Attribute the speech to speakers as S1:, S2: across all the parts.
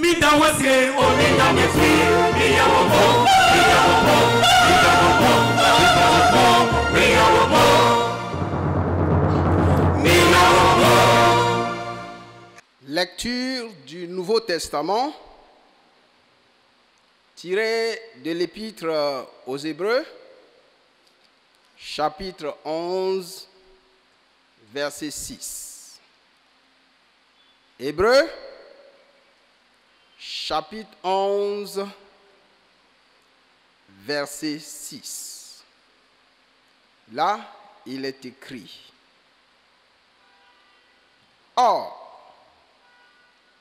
S1: Mida Lecture du Nouveau Testament tirée de l'Épître aux Hébreux, chapitre 11, verset 6. Hébreux, chapitre 11, verset 6. Là, il est écrit: Or,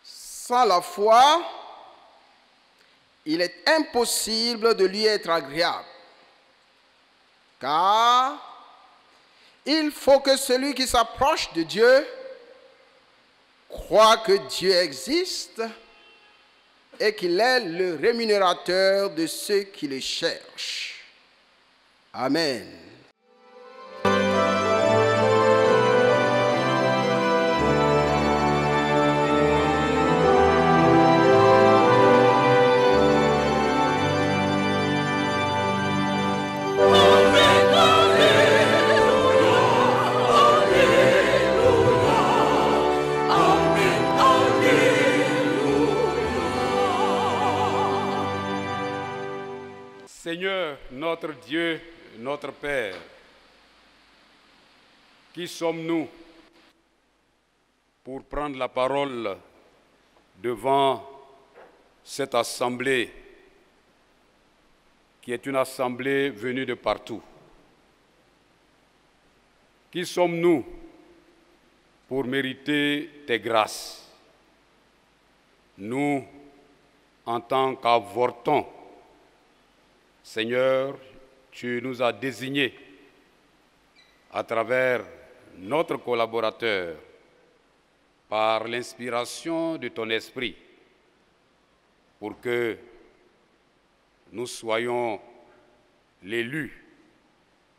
S1: sans la foi, il est impossible de lui être agréable, car il faut que celui qui s'approche de Dieu croit que Dieu existe et qu'il est le rémunérateur de ceux qui le cherchent. Amen.
S2: Seigneur, notre Dieu, notre Père, qui sommes-nous pour prendre la parole devant cette assemblée qui est une assemblée venue de partout? Qui sommes-nous pour mériter tes grâces? Nous, en tant qu'avortons, Seigneur, tu nous as désignés à travers notre collaborateur par l'inspiration de ton esprit pour que nous soyons l'élu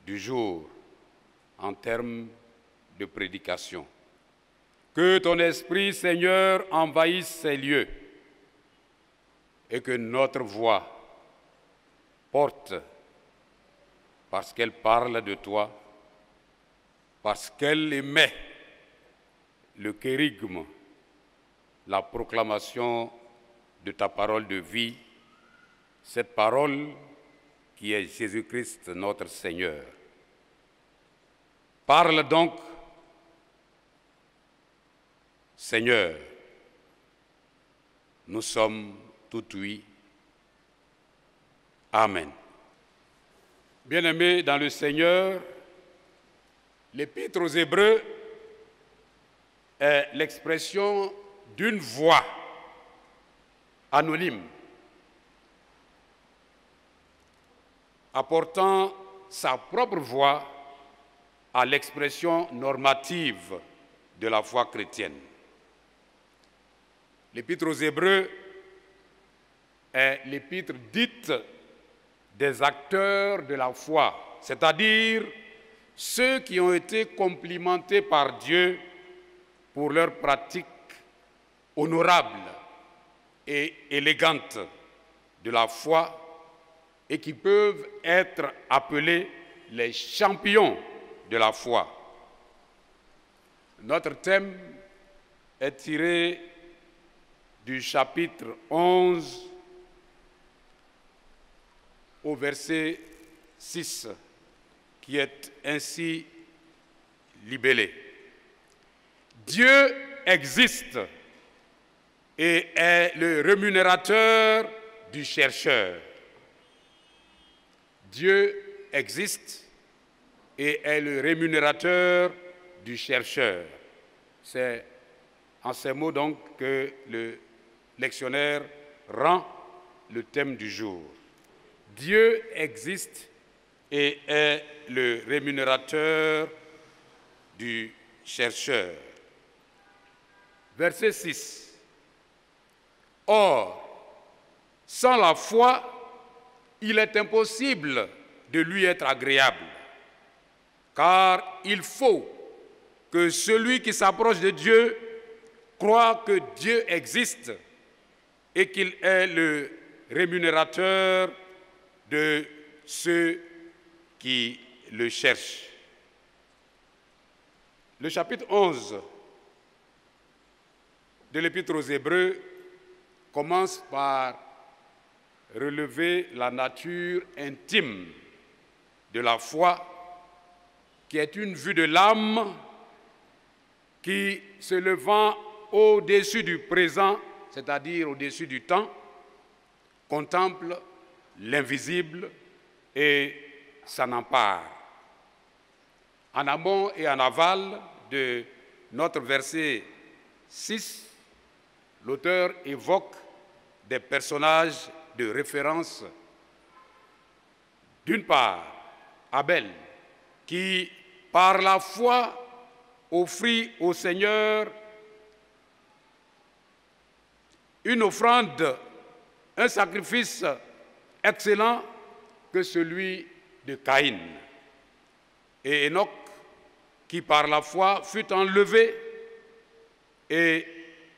S2: du jour en termes de prédication. Que ton esprit, Seigneur, envahisse ces lieux et que notre voix porte, parce qu'elle parle de toi, parce qu'elle émet le kérygme, la proclamation de ta parole de vie, cette parole qui est Jésus-Christ notre Seigneur. Parle donc, Seigneur, nous sommes tout oui. Amen. Bien-aimés dans le Seigneur, l'Épître aux Hébreux est l'expression d'une voix anonyme, apportant sa propre voix à l'expression normative de la foi chrétienne. L'Épître aux Hébreux est l'épître dite des acteurs de la foi, c'est-à-dire ceux qui ont été complimentés par Dieu pour leur pratique honorable et élégante de la foi et qui peuvent être appelés les champions de la foi. Notre thème est tiré du chapitre 11 au verset 6, qui est ainsi libellé. Dieu existe et est le rémunérateur du chercheur. Dieu existe et est le rémunérateur du chercheur. C'est en ces mots donc que le lectionnaire rend le thème du jour. Dieu existe et est le rémunérateur du chercheur. Verset 6. Or, sans la foi, il est impossible de lui être agréable, car il faut que celui qui s'approche de Dieu croit que Dieu existe et qu'il est le rémunérateur de ceux qui le cherchent. Le chapitre 11 de l'Épître aux Hébreux commence par relever la nature intime de la foi, qui est une vue de l'âme qui, se levant au-dessus du présent, c'est-à-dire au-dessus du temps, contemple l'invisible et s'en empare. En amont et en aval de notre verset 6, l'auteur évoque des personnages de référence. D'une part, Abel, qui, par la foi, offrit au Seigneur une offrande, un sacrifice excellent que celui de Caïn. Et Enoch, qui par la foi fut enlevé et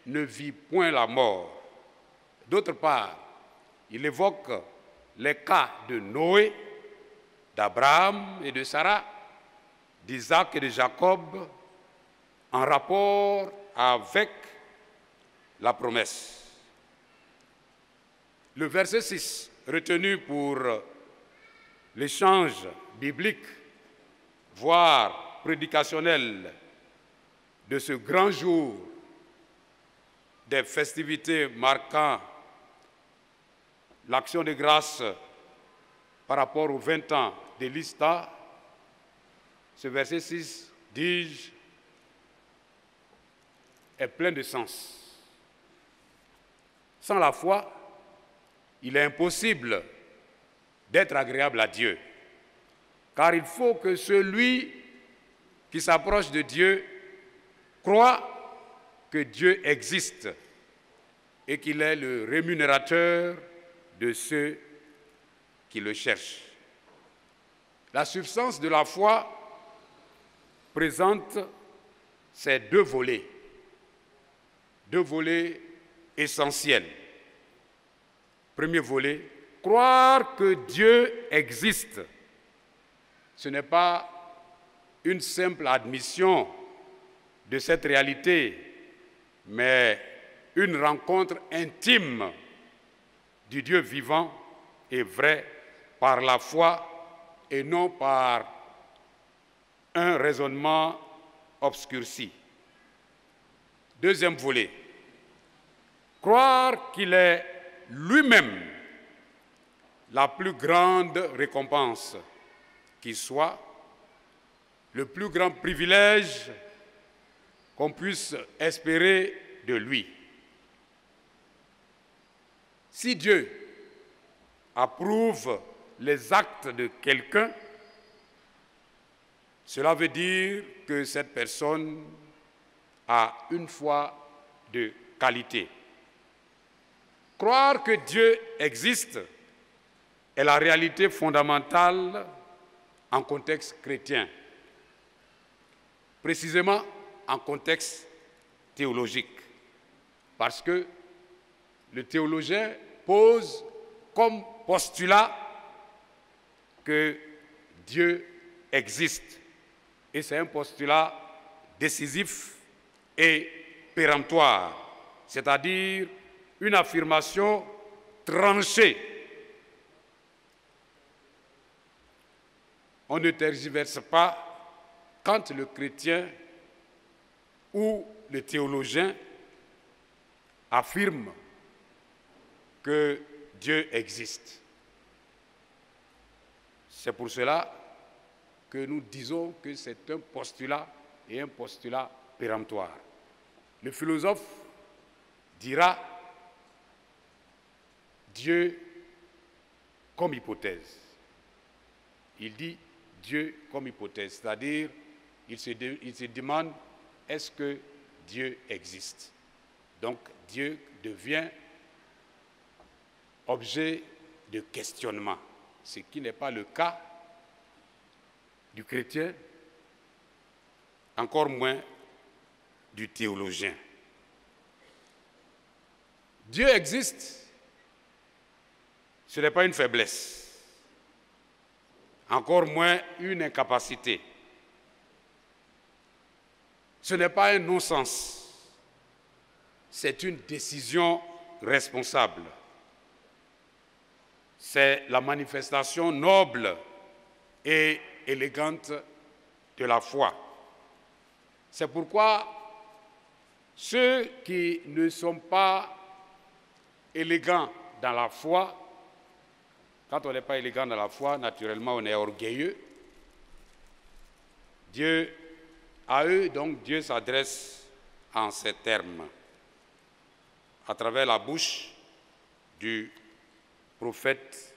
S2: ne vit point la mort. D'autre part, il évoque les cas de Noé, d'Abraham et de Sarah, d'Isaac et de Jacob, en rapport avec la promesse. Le verset 6, retenu pour l'échange biblique, voire prédicationnel, de ce grand jour des festivités marquant l'action de grâce par rapport aux 20 ans de l'Ista, ce verset 6, dis-je, est plein de sens. Sans la foi, il est impossible d'être agréable à Dieu, car il faut que celui qui s'approche de Dieu croit que Dieu existe et qu'il est le rémunérateur de ceux qui le cherchent. La substance de la foi présente ces deux volets essentiels. Premier volet, croire que Dieu existe. Ce n'est pas une simple admission de cette réalité, mais une rencontre intime du Dieu vivant et vrai par la foi et non par un raisonnement obscurci. Deuxième volet, croire qu'il est lui-même la plus grande récompense qui soit, le plus grand privilège qu'on puisse espérer de lui. Si Dieu approuve les actes de quelqu'un, cela veut dire que cette personne a une foi de qualité. Croire que Dieu existe est la réalité fondamentale en contexte chrétien, précisément en contexte théologique, parce que le théologien pose comme postulat que Dieu existe, et c'est un postulat décisif et péremptoire, c'est-à-dire une affirmation tranchée. On ne tergiverse pas quand le chrétien ou le théologien affirme que Dieu existe. C'est pour cela que nous disons que c'est un postulat et un postulat péremptoire. Le philosophe dira Dieu comme hypothèse. Il dit Dieu comme hypothèse, c'est-à-dire il se demande est-ce que Dieu existe. Donc Dieu devient objet de questionnement, ce qui n'est pas le cas du chrétien, encore moins du théologien. Dieu existe, ce n'est pas une faiblesse, encore moins une incapacité. Ce n'est pas un non-sens, c'est une décision responsable. C'est la manifestation noble et élégante de la foi. C'est pourquoi ceux qui ne sont pas élégants dans la foi, quand on n'est pas élégant dans la foi, naturellement on est orgueilleux. À eux, donc, Dieu s'adresse en ces termes, à travers la bouche du prophète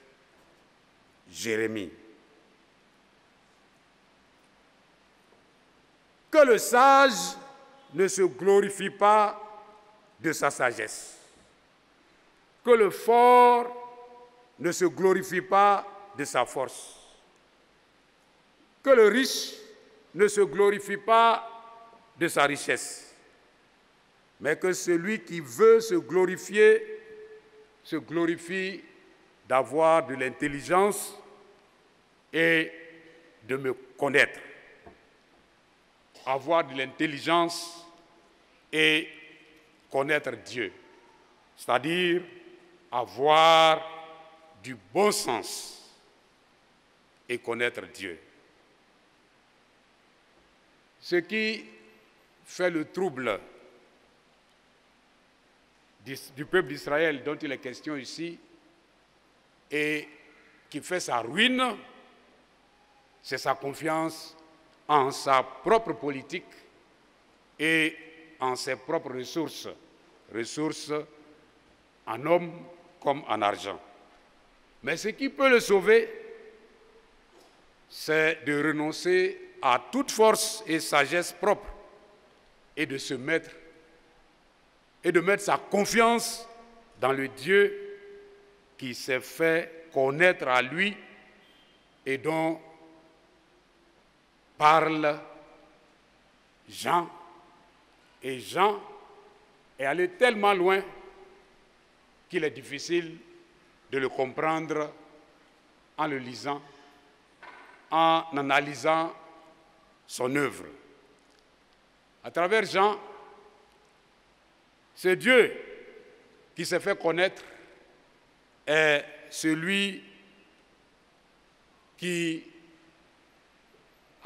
S2: Jérémie. Que le sage ne se glorifie pas de sa sagesse. Que le fort ne se glorifie pas de sa force. Que le riche ne se glorifie pas de sa richesse. Mais que celui qui veut se glorifie d'avoir de l'intelligence et de me connaître. Avoir de l'intelligence et connaître Dieu, c'est-à-dire avoir du bon sens et connaître Dieu. Ce qui fait le trouble du peuple d'Israël dont il est question ici et qui fait sa ruine, c'est sa confiance en sa propre politique et en ses propres ressources en hommes comme en argent. Mais ce qui peut le sauver, c'est de renoncer à toute force et sagesse propre et de mettre sa confiance dans le Dieu qui s'est fait connaître à lui et dont parle Jean. Et Jean est allé tellement loin qu'il est difficile de le comprendre en le lisant, en analysant son œuvre. À travers Jean, ce Dieu qui s'est fait connaître est celui qui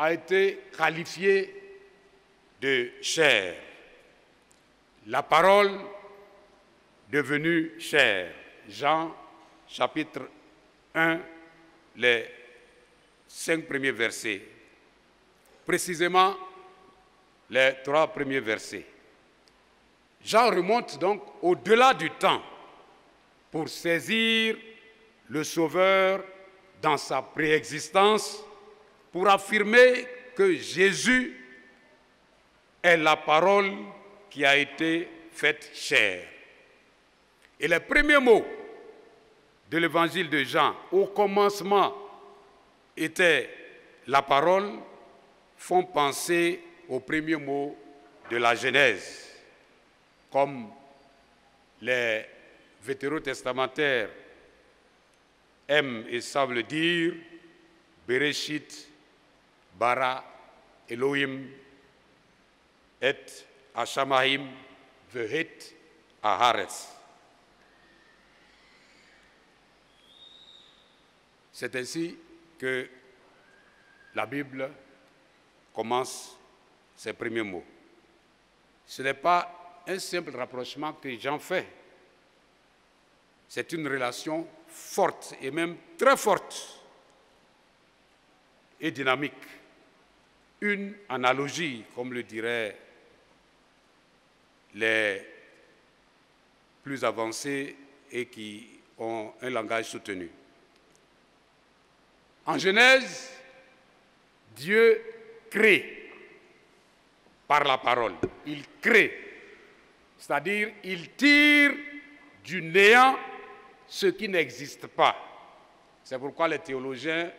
S2: a été qualifié de chair. La parole devenue chair. Jean, chapitre 1, les 5 premiers versets. Précisément, les 3 premiers versets. Jean remonte donc au-delà du temps pour saisir le Sauveur dans sa préexistence, pour affirmer que Jésus est la parole qui a été faite chair. Et les premiers mots de l'évangile de Jean, au commencement était la parole, font penser aux premiers mots de la Genèse, comme les vétérotestamentaires aiment et savent le dire, Bereshit, bara, Elohim, et Hashamahim, vehet, aharetz. C'est ainsi que la Bible commence ses premiers mots. Ce n'est pas un simple rapprochement que Jean fait. C'est une relation forte et même très forte et dynamique. Une analogie, comme le diraient les plus avancés et qui ont un langage soutenu. En Genèse, Dieu crée par la parole. Il crée, c'est-à-dire il tire du néant ce qui n'existe pas. C'est pourquoi les théologiens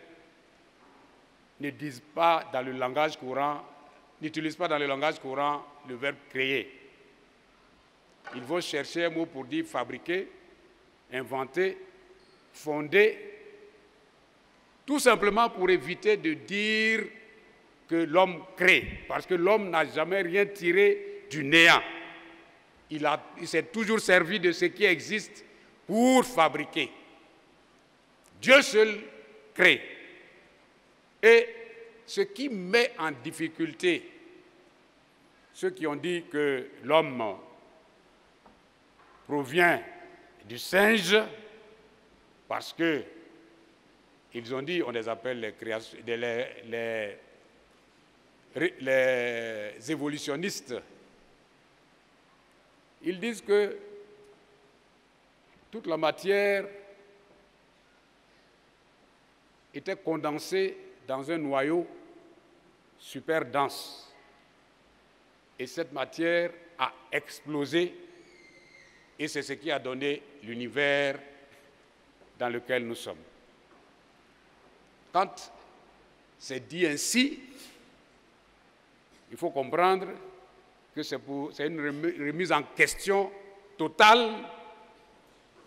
S2: ne disent pas dans le langage courant, n'utilisent pas dans le langage courant le verbe créer. ils vont chercher un mot pour dire fabriquer, inventer, fonder, tout simplement pour éviter de dire que l'homme crée, parce que l'homme n'a jamais rien tiré du néant. Il s'est toujours servi de ce qui existe pour fabriquer. Dieu seul crée. Et ce qui met en difficulté ceux qui ont dit que l'homme provient du singe, parce que ils ont dit, on les appelle les évolutionnistes, ils disent que toute la matière était condensée dans un noyau super dense. Et cette matière a explosé, et c'est ce qui a donné l'univers dans lequel nous sommes. Quand c'est dit ainsi, il faut comprendre que c'est une remise en question totale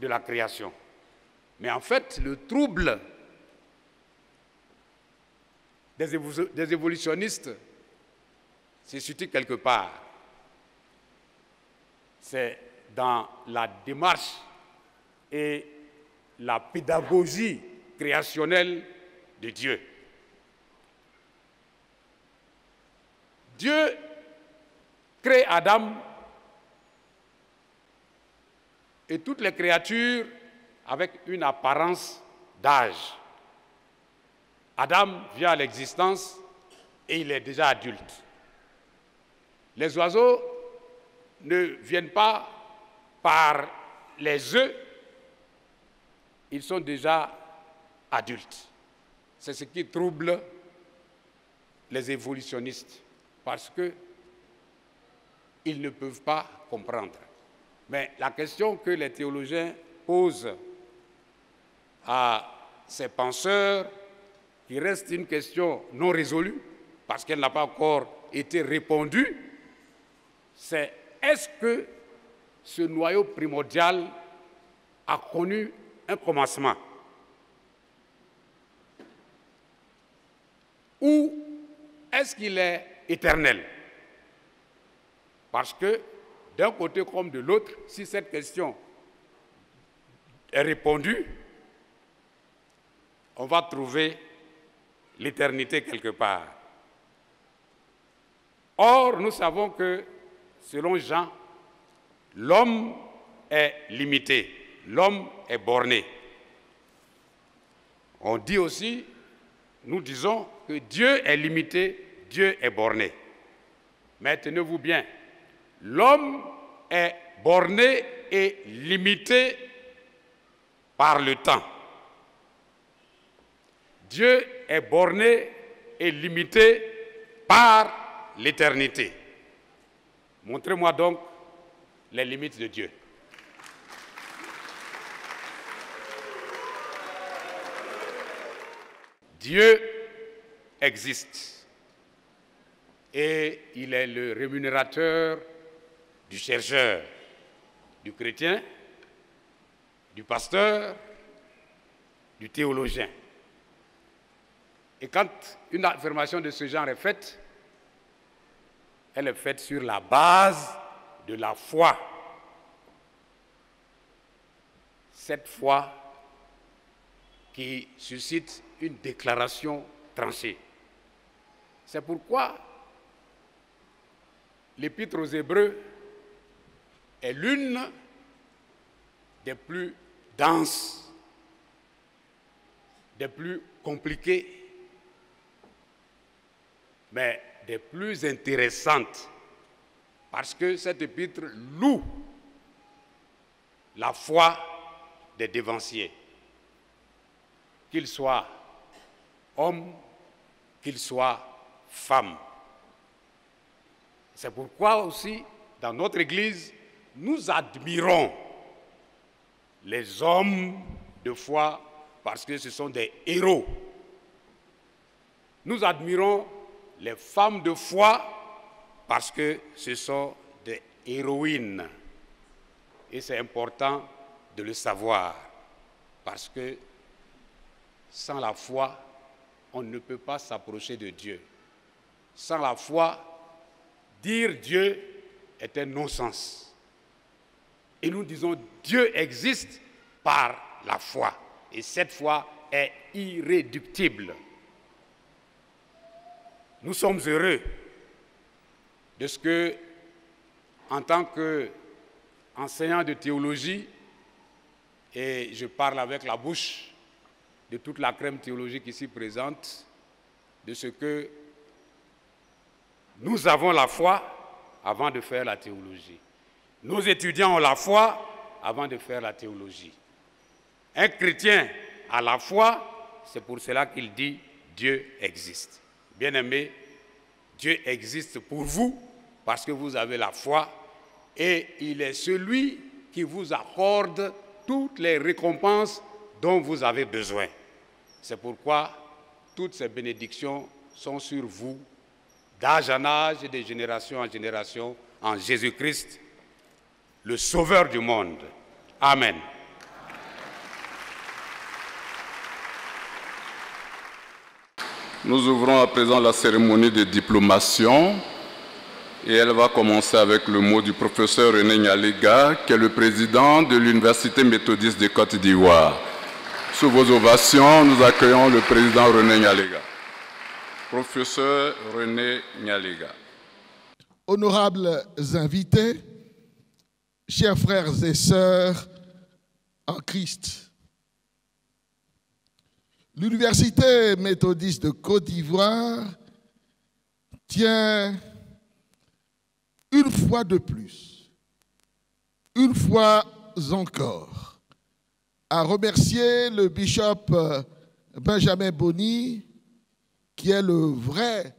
S2: de la création. Mais en fait, le trouble des évolutionnistes se situe quelque part. C'est dans la démarche et la pédagogie créationnelle de Dieu. Dieu crée Adam et toutes les créatures avec une apparence d'âge. Adam vient à l'existence et il est déjà adulte. Les oiseaux ne viennent pas par les œufs, ils sont déjà adultes. C'est ce qui trouble les évolutionnistes, parce qu'ils ne peuvent pas comprendre. Mais la question que les théologiens posent à ces penseurs, qui reste une question non résolue, parce qu'elle n'a pas encore été répondue, c'est: est-ce que ce noyau primordial a connu un commencement? Ou est-ce qu'il est éternel? Parce que d'un côté comme de l'autre, si cette question est répondue, on va trouver l'éternité quelque part. Or, nous savons que, selon Jean, l'homme est limité, l'homme est borné. On dit aussi, nous disons que Dieu est limité, Dieu est borné. Mais tenez-vous bien, l'homme est borné et limité par le temps. Dieu est borné et limité par l'éternité. Montrez-moi donc les limites de Dieu. Dieu existe et il est le rémunérateur du chercheur, du chrétien, du pasteur, du théologien. Et quand une affirmation de ce genre est faite, elle est faite sur la base de la foi. Cette foi qui suscite une déclaration tranchée. C'est pourquoi l'Épître aux Hébreux est l'une des plus denses, des plus compliquées, mais des plus intéressantes, parce que cette épître loue la foi des dévanciers, qu'ils soient hommes, qu'ils soient femmes. C'est pourquoi aussi, dans notre Église, nous admirons les hommes de foi parce que ce sont des héros. Nous admirons les femmes de foi parce que ce sont des héroïnes. Et c'est important de le savoir, parce que sans la foi, on ne peut pas s'approcher de Dieu. Sans la foi, dire Dieu est un non-sens. Et nous disons Dieu existe par la foi. Et cette foi est irréductible. Nous sommes heureux de ce que, en tant qu'enseignant de théologie, et je parle avec la bouche de toute la crème théologique ici présente, de ce que nous avons la foi avant de faire la théologie. Nos étudiants ont la foi avant de faire la théologie. Un chrétien a la foi, c'est pour cela qu'il dit Dieu existe. Bien-aimés, Dieu existe pour vous parce que vous avez la foi et il est celui qui vous accorde toutes les récompenses dont vous avez besoin. C'est pourquoi toutes ces bénédictions sont sur vous, d'âge en âge et de génération en génération, en Jésus-Christ, le Sauveur du monde. Amen.
S3: Nous ouvrons à présent la cérémonie de diplomation et elle va commencer avec le mot du professeur René Nyalega, qui est le président de l'Université méthodiste de Côte d'Ivoire. Sous vos ovations, nous accueillons le président René Nyalega. Professeur René Nyalega.
S4: Honorables invités, chers frères et sœurs en Christ, l'Université méthodiste de Côte d'Ivoire tient une fois de plus, une fois encore, à remercier le bishop Benjamin Boni, qui est le vrai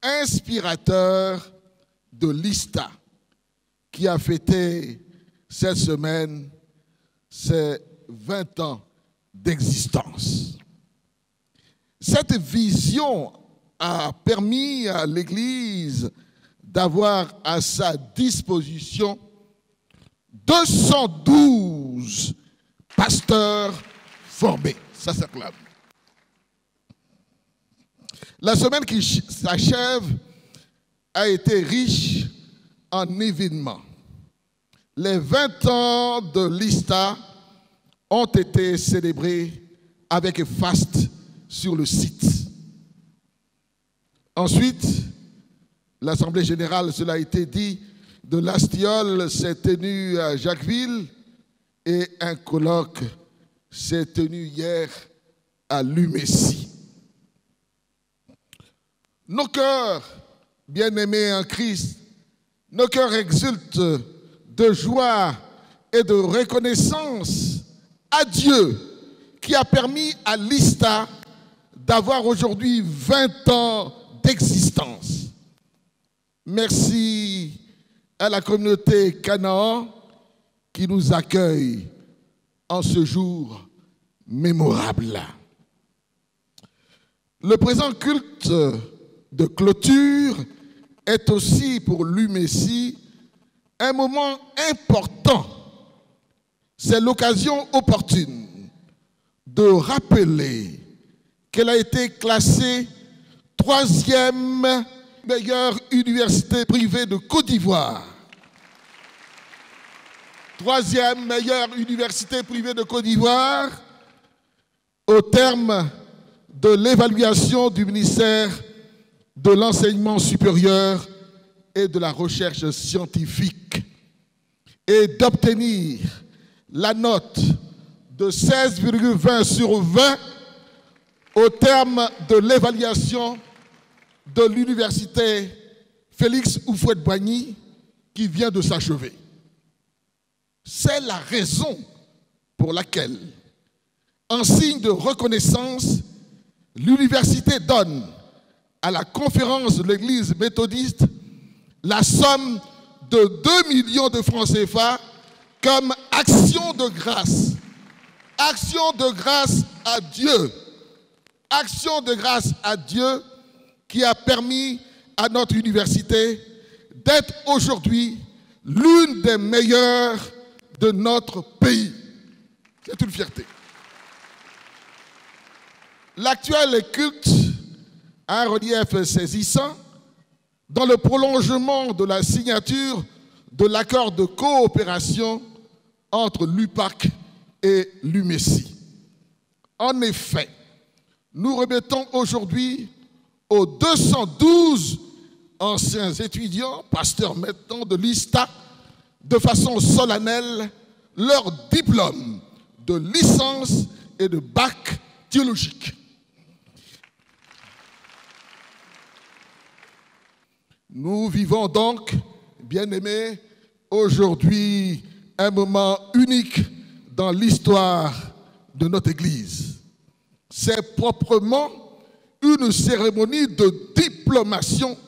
S4: inspirateur de l'ISTA, qui a fêté cette semaine ses 20 ans d'existence. Cette vision a permis à l'Église d'avoir à sa disposition 212 pasteurs formés. Ça s'acclame. La semaine qui s'achève a été riche en événements. Les 20 ans de l'ISTA ont été célébrés avec faste sur le site. Ensuite, l'Assemblée générale, cela a été dit, de l'Astiole s'est tenue à Jacquesville et un colloque s'est tenu hier à Lumessis. Nos cœurs, bien-aimés en Christ, nos cœurs exultent de joie et de reconnaissance à Dieu qui a permis à l'ISTA d'avoir aujourd'hui 20 ans d'existence. Merci à la communauté Canaan qui nous accueille en ce jour mémorable. Le présent culte de clôture est aussi pour l'UMESI un moment important. C'est l'occasion opportune de rappeler qu'elle a été classée 3e meilleure université privée de Côte d'Ivoire. 3e meilleure université privée de Côte d'Ivoire au terme de l'évaluation du ministère de l'enseignement supérieur et de la recherche scientifique et d'obtenir la note de 16,20 sur 20 au terme de l'évaluation de l'université Félix Houphouët-Boigny qui vient de s'achever. C'est la raison pour laquelle, en signe de reconnaissance, l'université donne à la conférence de l'Église méthodiste la somme de 2 millions de francs CFA comme action de grâce. Action de grâce à Dieu. Action de grâce à Dieu qui a permis à notre université d'être aujourd'hui l'une des meilleures de notre pays. C'est une fierté. L'actuel culte a un relief saisissant dans le prolongement de la signature de l'accord de coopération entre l'UPAC et l'UMESI. En effet, nous remettons aujourd'hui aux 212 anciens étudiants, pasteurs maintenant de l'ISTA, de façon solennelle, leur diplôme de licence et de bac théologique. Nous vivons donc, bien-aimés, aujourd'hui un moment unique dans l'histoire de notre Église. C'est proprement une cérémonie de diplomation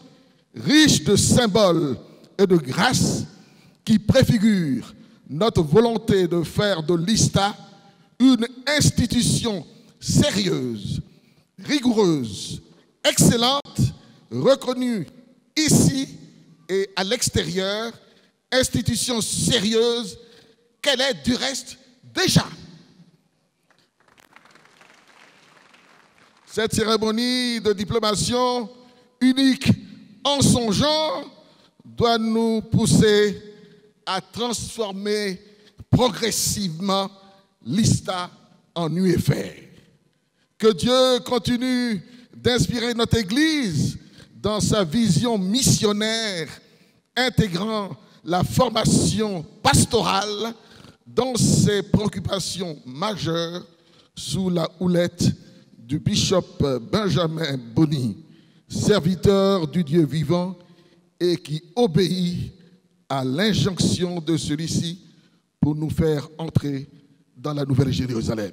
S4: riche de symboles et de grâces qui préfigure notre volonté de faire de l'ISTA une institution sérieuse, rigoureuse, excellente, reconnue ici et à l'extérieur, institution sérieuse qu'elle est du reste déjà. Cette cérémonie de diplomation unique en son genre doit nous pousser à transformer progressivement l'ISTA en UFR. Que Dieu continue d'inspirer notre Église dans sa vision missionnaire, intégrant la formation pastorale dans ses préoccupations majeures sous la houlette du bishop Benjamin Boni, serviteur du Dieu vivant et qui obéit à l'injonction de celui-ci pour nous faire entrer dans la Nouvelle Jérusalem.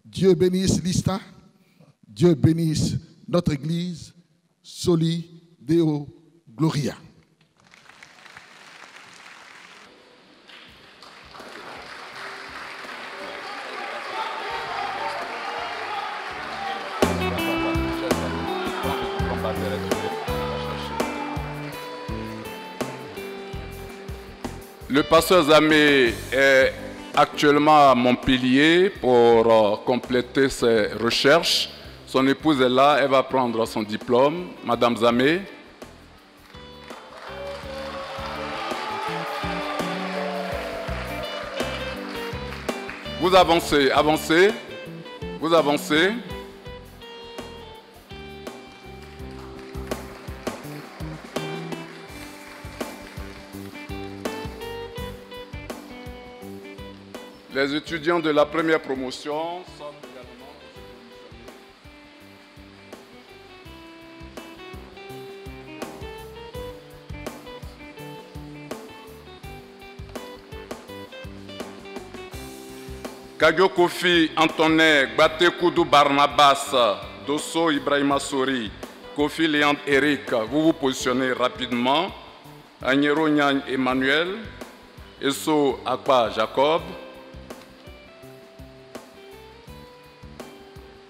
S4: Dieu bénisse l'ISTA, Dieu bénisse notre Église, Soli Deo Gloria.
S3: Le pasteur Zamé est actuellement à Montpellier pour compléter ses recherches. Son épouse est là, elle va prendre son diplôme. Madame Zamé. Vous avancez, avancez, vous avancez. Les étudiants de la première promotion sont également Kagyo Kofi Antonin, Gbate Koudou Barnabas, Dosso Ibrahima Sori, Kofi Léand Eric, vous vous positionnez rapidement. Agnero Nyan Emmanuel, Esso Akba Jacob.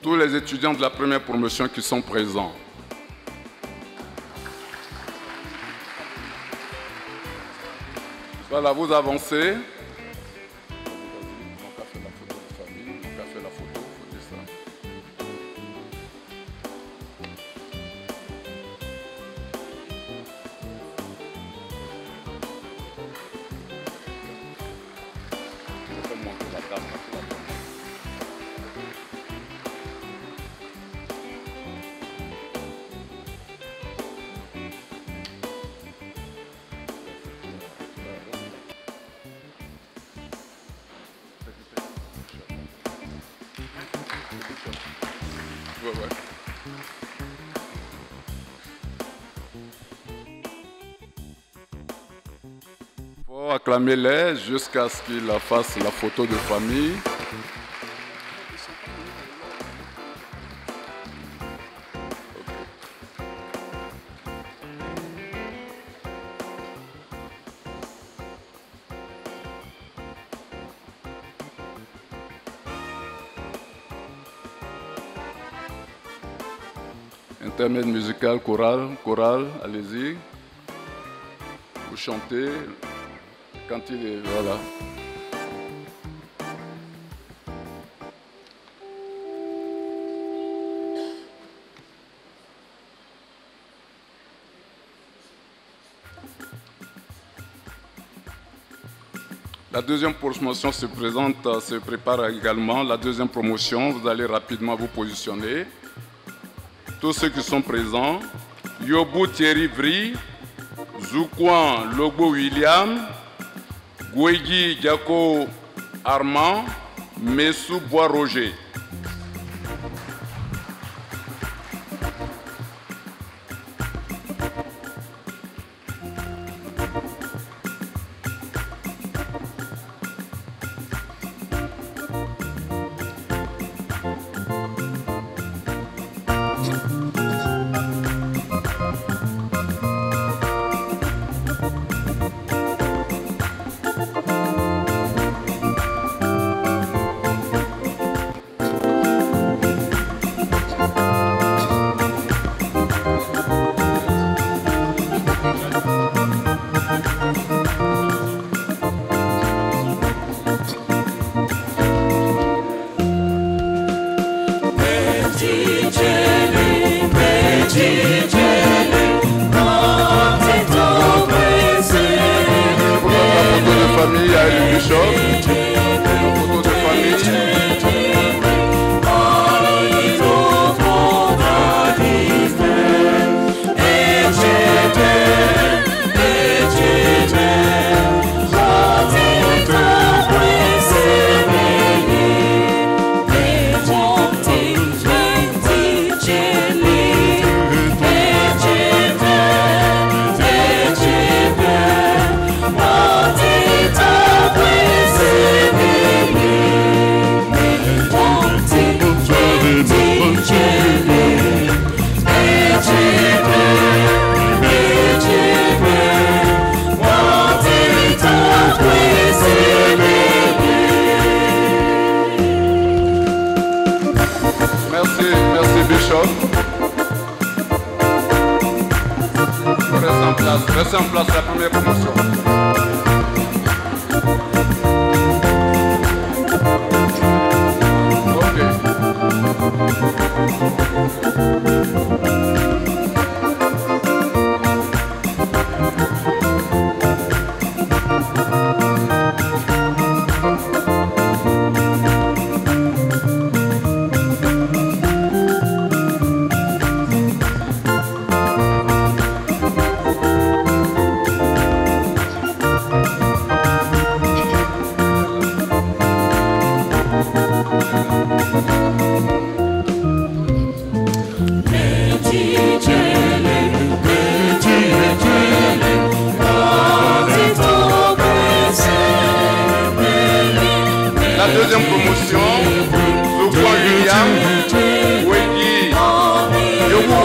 S3: Tous les étudiants de la première promotion qui sont présents. Voilà, vous avancez. Faut acclamer-les jusqu'à ce qu'ils fassent la photo de famille. Intermède musical, chorale, allez-y. Vous chantez quand il est, voilà. La deuxième promotion se prépare également. La deuxième promotion, vous allez rapidement vous positionner. Tous ceux qui sont présents, Yobu Thierry Vry, Zoukouan Lobo William, Gouegui Diako Armand, Messou Bois Roger. Restez en place, la première promotion. Deuxième promotion, Zoukouan William, Gouegui, Yobu.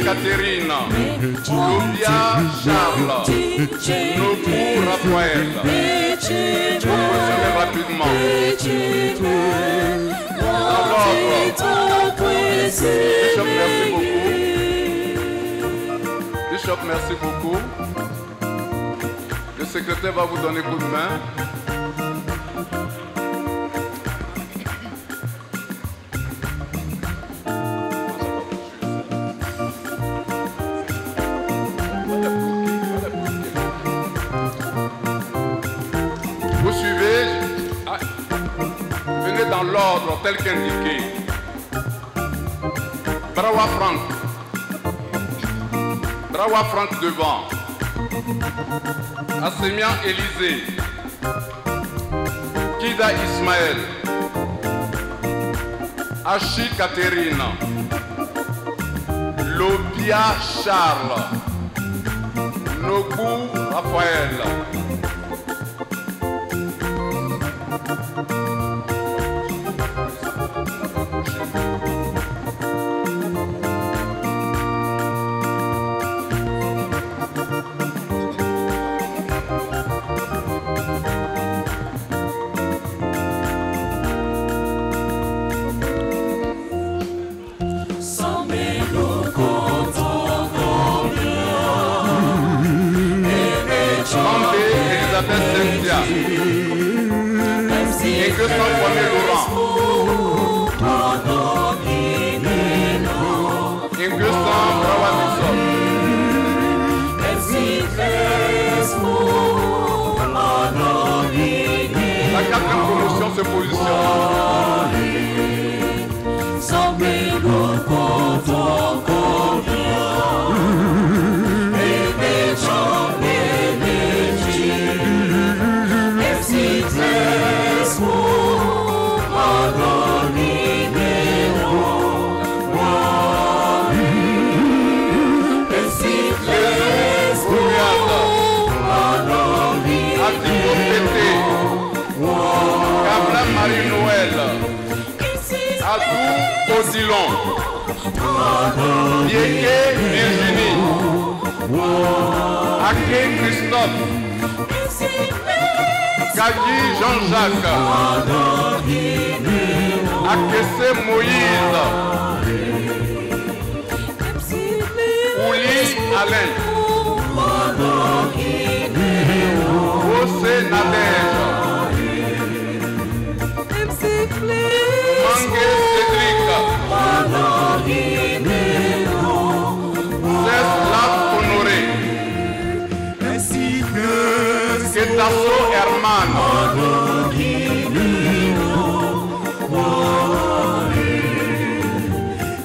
S3: Catherine, Lubia Charles, Nobu Raphaël. Positionnez rapidement. Bishop, merci beaucoup. Le secrétaire va vous donner coup de main. Vous suivez, venez dans l'ordre tel qu'indiqué. Brawa Franck devant. Assemian Élisée. Kida Ismaël. Achi Catherine, Lobia Charles, Nogou Raphaël, la quatrième promotion se positionne. Marie-Noël, Adou Odilon, Diéké Virginie, Aké Christophe, Kadi Jean-Jacques, Akessé Moïse, Ouli Alain, José Nadège, Mangue Cédric, Ceslas Honoré, Ketasso Herman,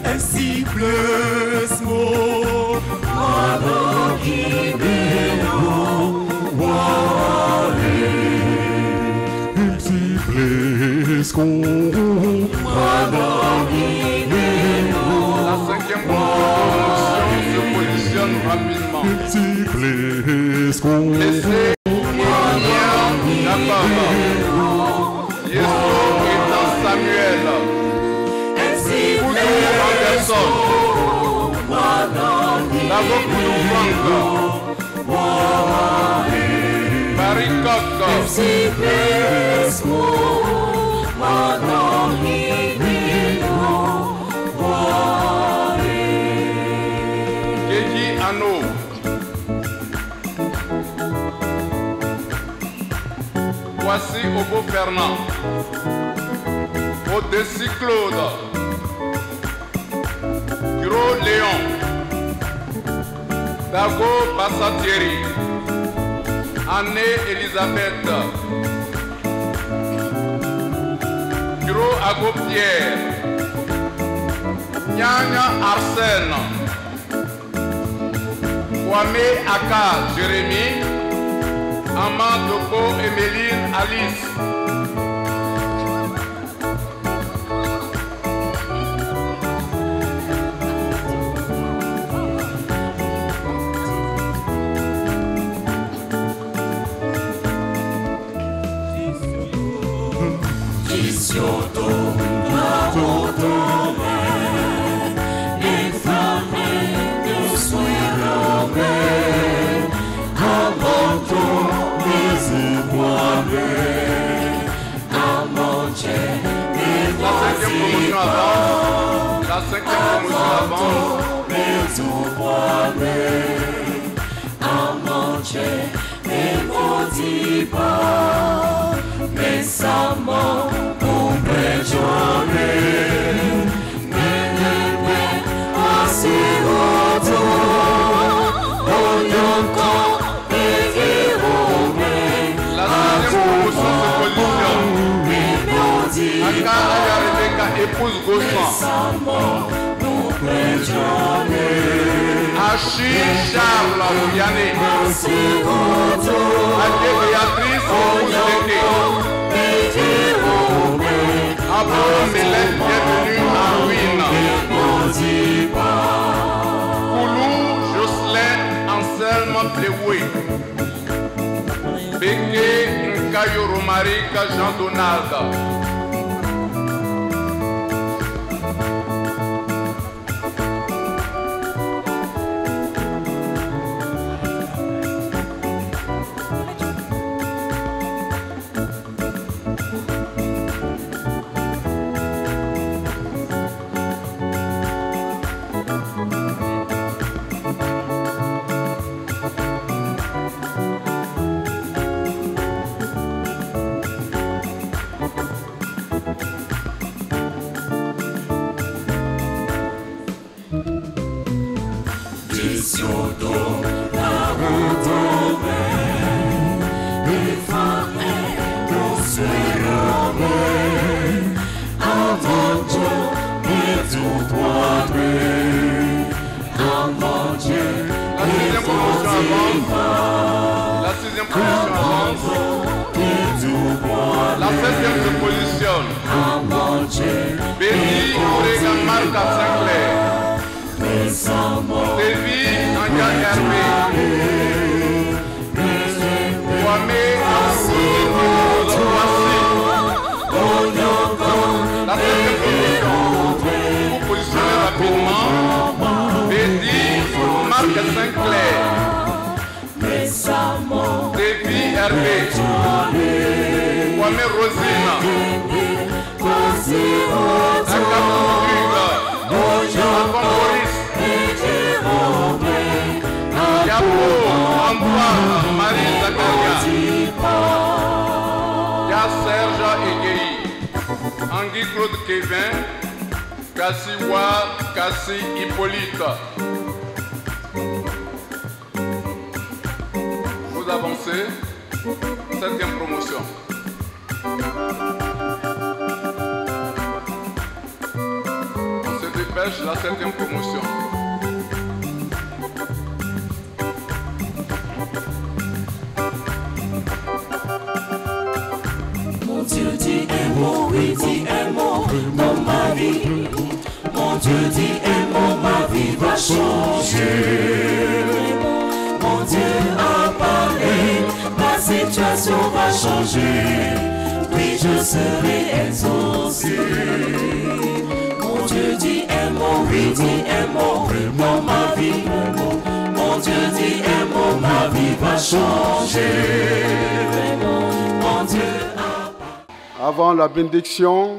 S5: ainsi plus mot,
S3: la cinquième promotion se positionne rapidement. Laissez Myriam Jacob, Yeso étant Samuel, Koudou Anderson, Davo Koudou Franck, Barry Coq, Kéji Ano, voici Obo Fernand, Odessi Claude, Gros Léon, Dago Bassatieri, Anne Elisabeth, Gros Ago Pierre, Nyanya Arsène, Kwame Aka Jérémy, Amandoko Emeline Alice, la cinquième promotion épouse Gossan, Achille Charles Yanné, Adé Béatrice Ouzéké, Abraham Mélène, bienvenue Caio Romarica Jean Donald. La sixième position avance. La septième se positionne. Béni Orega Marc à Saint-Clair. Lévi Anja Hervé. Kwame Aoui. La septième position. Vous positionnez rapidement. Béni Marc à Saint-Clair. Lévi Hervé. Kwame Rosina. Akaburuga. Alphonse Boris. Yapo Antoine Marie Zakaria. Ya Serge Egei. Angui Claude Kevin. Kassiwa Kassi Hippolyte. Vous avancez. Septième promotion. On se dépêche, la septième promotion.
S5: Mon Dieu dit un mot, oui, dit un mot dans ma vie. Mon Dieu dit un mot, ma vie va changer. Mon Dieu a parlé, ma situation va changer. Oui, je serai exaucé. Mon Dieu dit un mot, oui, dit un mot dans ma vie. Mon Dieu dit un mot, ma vie va changer. Mon Dieu a parlé.
S1: Avant la bénédiction,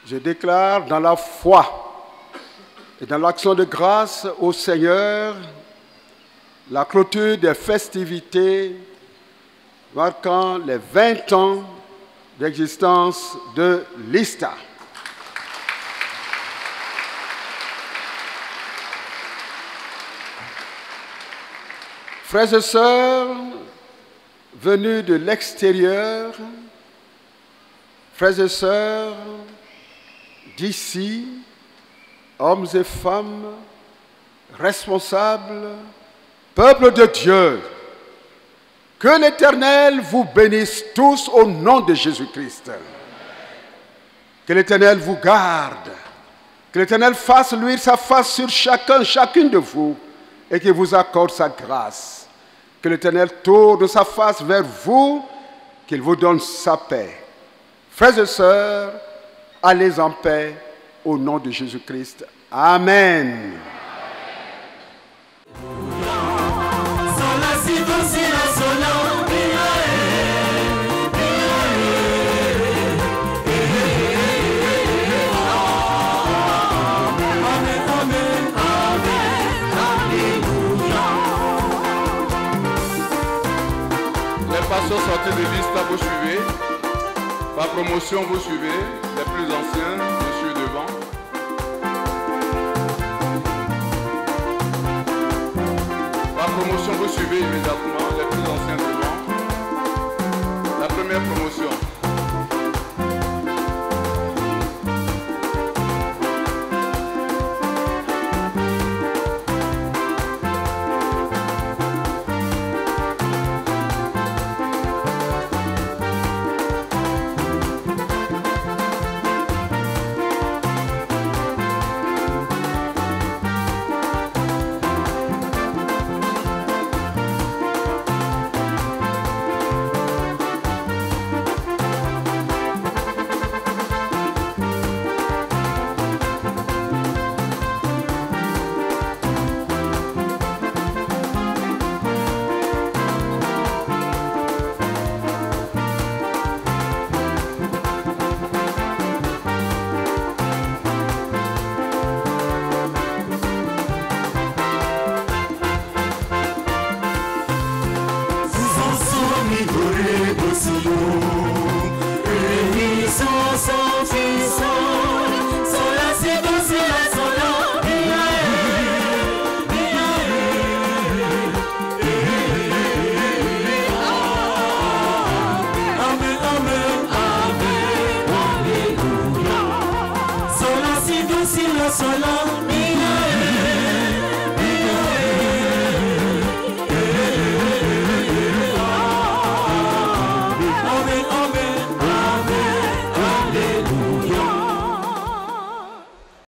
S1: je déclare dans la foi et dans l'action de grâce au Seigneur la clôture des festivités marquant les 20 ans d'existence de l'ISTA. Frères et sœurs venus de l'extérieur, frères et sœurs d'ici, hommes et femmes, responsables, peuple de Dieu, que l'Éternel vous bénisse tous au nom de Jésus-Christ. Que l'Éternel vous garde, que l'Éternel fasse luire sa face sur chacune de vous et qu'il vous accorde sa grâce. Que l'Éternel tourne sa face vers vous, qu'il vous donne sa paix. Frères et sœurs, allez en paix au nom de Jésus-Christ. Amen.
S3: Les pasteurs sortis de liste, vous suivez. Par promotion, vous suivez. Les plus anciens, monsieur devant. Par promotion, vous suivez immédiatement. Les plus anciens devant. La première promotion.
S5: Igore Bosio, Ehi Sosa.